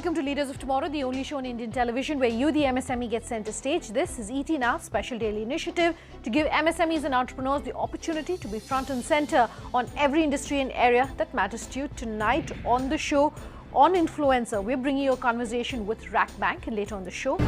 welcome to Leaders of Tomorrow, the only show on Indian television where you, the MSME, get center stage. This is ET Now, special daily initiative to give MSMEs and entrepreneurs the opportunity to be front and center on every industry and area that matters to you. Tonight on the show, on Influencer, we're bringing you a conversation with RackBank, and later on the show,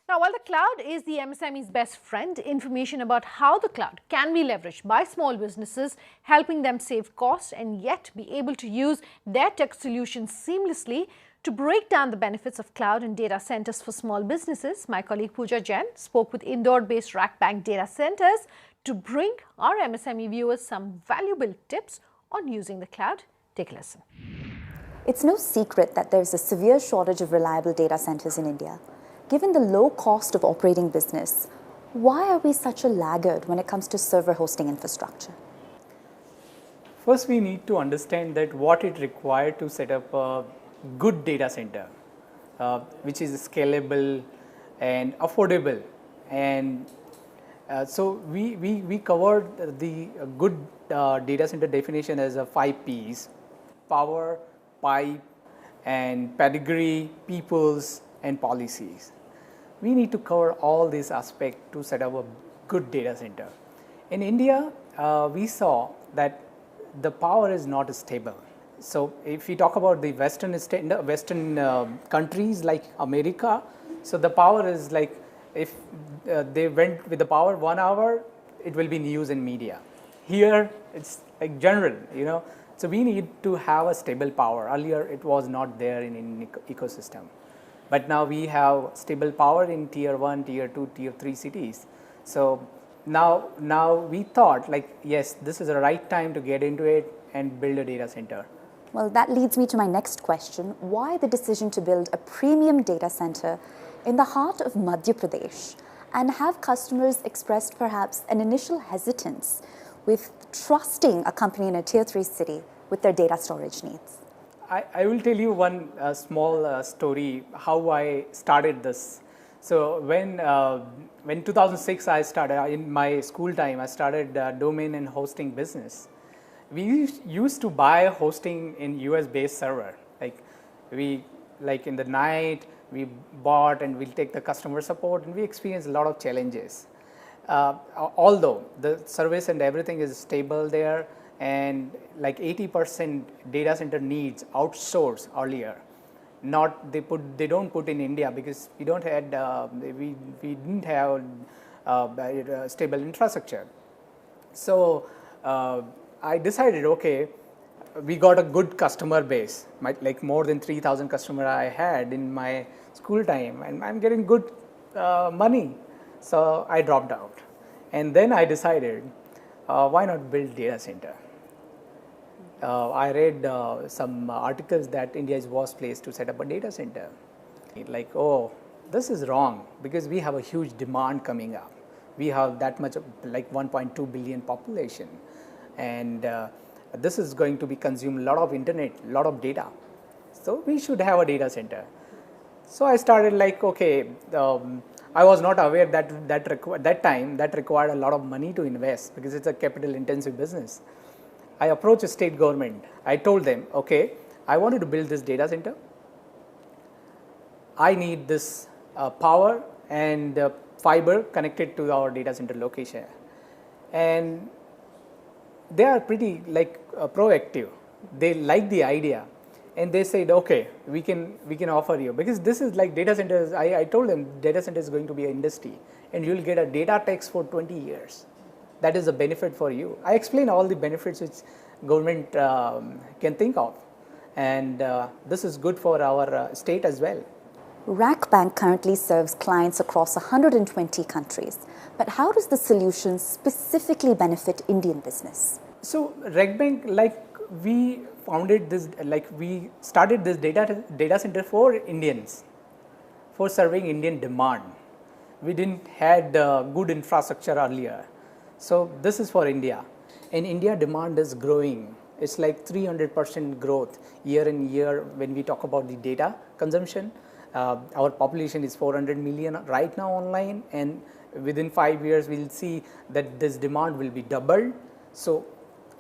now, while the cloud is the MSME's best friend, information about how the cloud can be leveraged by small businesses, helping them save costs and yet be able to use their tech solutions seamlessly. To break down the benefits of cloud and data centers for small businesses, my colleague Pooja Jain spoke with Indore-based RackBank Datacenters to bring our MSME viewers some valuable tips on using the cloud. Take a listen. It's no secret that there's a severe shortage of reliable data centers in India. Given the low cost of operating business, why are we such a laggard when it comes to server hosting infrastructure? First, we need to understand that what it required to set up a good data center, which is scalable and affordable. And so we covered the good data center definition as a 5 Ps: power, pipe, and pedigree, peoples, and policies. We need to cover all these aspects to set up a good data center. In India, we saw that the power is not stable. So if we talk about the Western countries like America, so the power is like, if they went with the power 1 hour, it will be news and media. Here, it's like general, So we need to have a stable power. Earlier, it was not there in ecosystem. But now we have stable power in tier 1, tier 2, tier 3 cities. So now we thought yes, this is the right time to get into it and build a data center. Well, that leads me to my next question. Why the decision to build a premium data center in the heart of Madhya Pradesh? And have customers expressed perhaps an initial hesitance with trusting a company in a tier 3 city with their data storage needs? I will tell you one small story how I started this. So when 2006 I started, in my school time, I started domain and hosting business. We used to buy hosting in US based server. Like in the night, we bought and we'll take the customer support, and we experienced a lot of challenges. Although the service and everything is stable there, and like 80% data center needs outsource earlier. They don't put in India because we didn't have stable infrastructure. So I decided, okay, we got a good customer base, like more than 3,000 customers I had in my school time, and I'm getting good money. So I dropped out, and then I decided, why not build data center? I read some articles that India is worst place to set up a data center. Like, oh, this is wrong because we have a huge demand coming up. We have that much, like 1.2 billion population, and this is going to be consume a lot of internet, a lot of data. So we should have a data center. So I started I was not aware that time that required a lot of money to invest because it's a capital intensive business. I approached the state government. I told them, okay, I wanted to build this data center. I need this power and fiber connected to our data center location. And they are pretty proactive. They like the idea, and they said, okay, we can offer you, because this is like data centers. I told them data center is going to be an industry, and you will get a data tax for 20 years. That is a benefit for you. I explained all the benefits which government can think of, and this is good for our state as well. RackBank currently serves clients across 120 countries, but how does the solution specifically benefit Indian business? So RackBank, we founded this, we started this data center for Indians, for serving Indian demand. We didn't had good infrastructure earlier. So this is for India, and India demand is growing. It's like 300% growth year in year when we talk about the data consumption. Our population is 400 million right now online, and within 5 years we'll see that this demand will be doubled. So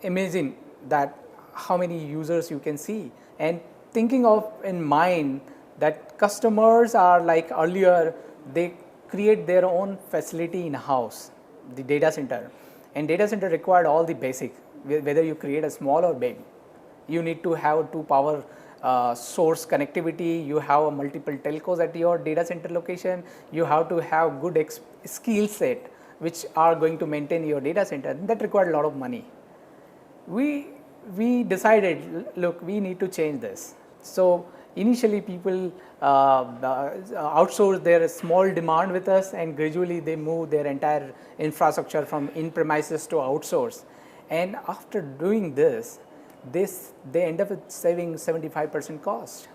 imagine that how many users you can see, and thinking of in mind that customers are like earlier, they create their own facility in house, the data center, and data center required all the basic, whether you create a small or big. You need to have two power source connectivity, you have a multiple telcos at your data center location, you have to have good skill set which are going to maintain your data center. That required a lot of money. We decided, look, we need to change this. So initially people outsource their small demand with us, and gradually they move their entire infrastructure from in-premises to outsource. And after doing this, they end up with saving 75% cost.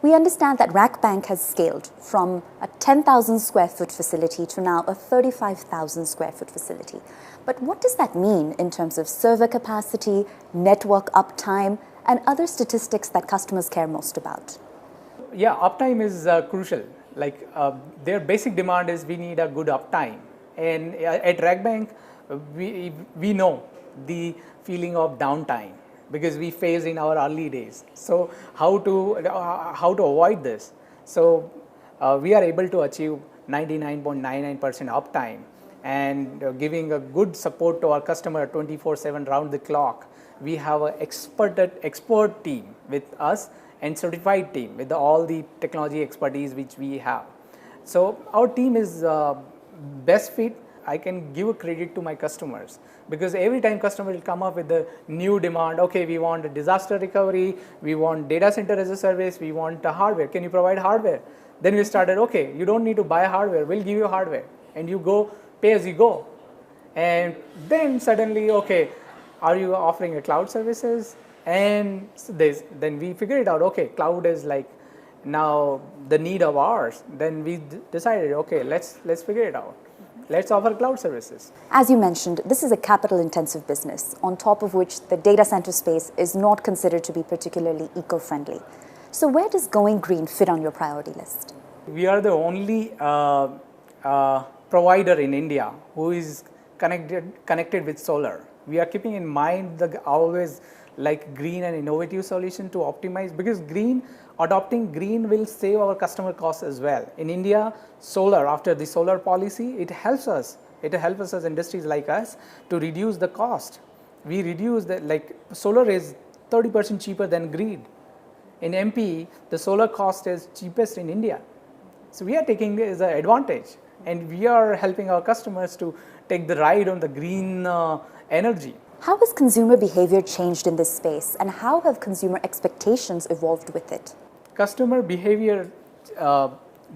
We understand that RackBank has scaled from a 10,000 square foot facility to now a 35,000 square foot facility. But what does that mean in terms of server capacity, network uptime, and other statistics that customers care most about? Yeah, uptime is crucial. Like their basic demand is we need a good uptime. And at RackBank, we know the feeling of downtime, because we faced in our early days. So how to avoid this? So we are able to achieve 99.99% uptime, and giving a good support to our customer 24/7 round the clock. We have an expert team with us and certified team with all the technology expertise which we have. So our team is best fit. I can give a credit to my customers, because every time customer will come up with a new demand. Okay, we want a disaster recovery, we want data center as a service, we want a hardware. Can you provide hardware? Then we started, okay, you don't need to buy hardware, we'll give you hardware, and you go pay as you go. And then suddenly, okay, are you offering a cloud services? And so then we figure it out. Okay, cloud is like now the need of ours. Then we decided, okay, let's figure it out. Let's offer cloud services. As you mentioned, this is a capital-intensive business, on top of which the data center space is not considered to be particularly eco-friendly. So where does going green fit on your priority list? We are the only provider in India who is connected with solar. We are keeping in mind the always like green and innovative solution to optimize, because adopting green will save our customer costs as well. In India, solar, after the solar policy, it helps us as industries like us to reduce the cost. We reduce solar is 30% cheaper than green. In MP, the solar cost is cheapest in India. So we are taking it as an advantage, and we are helping our customers to take the ride on the green energy. How has consumer behavior changed in this space, and how have consumer expectations evolved with it? Customer behavior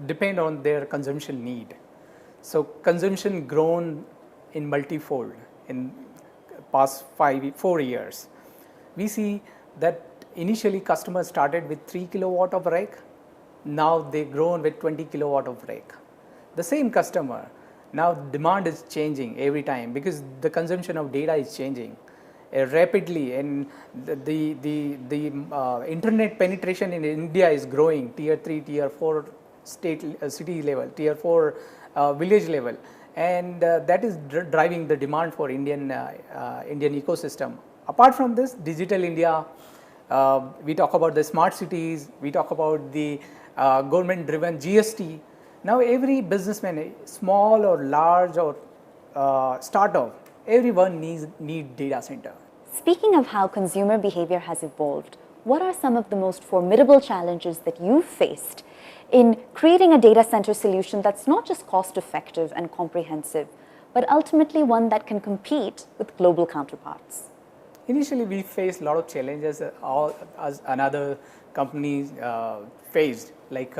depend on their consumption need. So consumption grown in multifold in past 4 years. We see that initially customers started with 3 kilowatt of rack. Now they grown with 20 kilowatt of rack. The same customer, now demand is changing every time, because the consumption of data is changing rapidly, and the internet penetration in India is growing, tier 3, tier 4 city level, tier 4 village level, and that is driving the demand for Indian ecosystem. Apart from this, digital India, we talk about the smart cities, we talk about the government driven GST. Now every businessman, small or large or startup, everyone needs data center. Speaking of how consumer behavior has evolved, what are some of the most formidable challenges that you've faced in creating a data center solution that's not just cost effective and comprehensive, but ultimately one that can compete with global counterparts? Initially, we faced a lot of challenges as another companies faced, like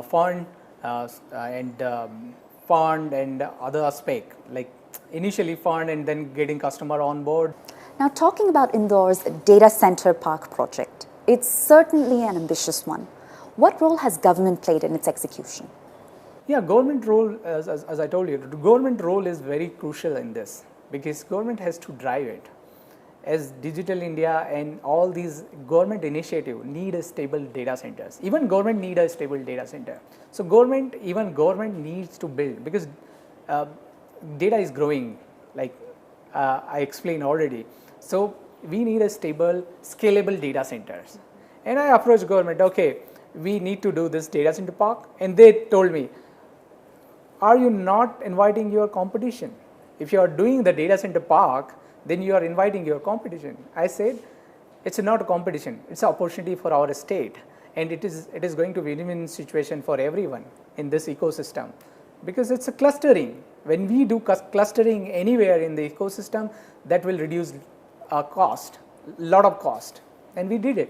fund and other aspect, like initially fund and then getting customer on board. Now, talking about Indore's data center park project, it's certainly an ambitious one. What role has government played in its execution? Yeah, government role, as I told you, the government role is very crucial in this, because government has to drive it. As Digital India and all these government initiatives need a stable data centers. Even government need a stable data center. So even government needs to build, because data is growing like I explained already. So we need a stable, scalable data centers. And I approached government, okay, we need to do this data center park. And they told me, are you not inviting your competition? If you are doing the data center park, then you are inviting your competition. I said, it's not a competition, it's an opportunity for our state. And it is going to be a win-win situation for everyone in this ecosystem. Because it's a clustering. When we do clustering anywhere in the ecosystem, that will reduce cost, lot of cost. And we did it.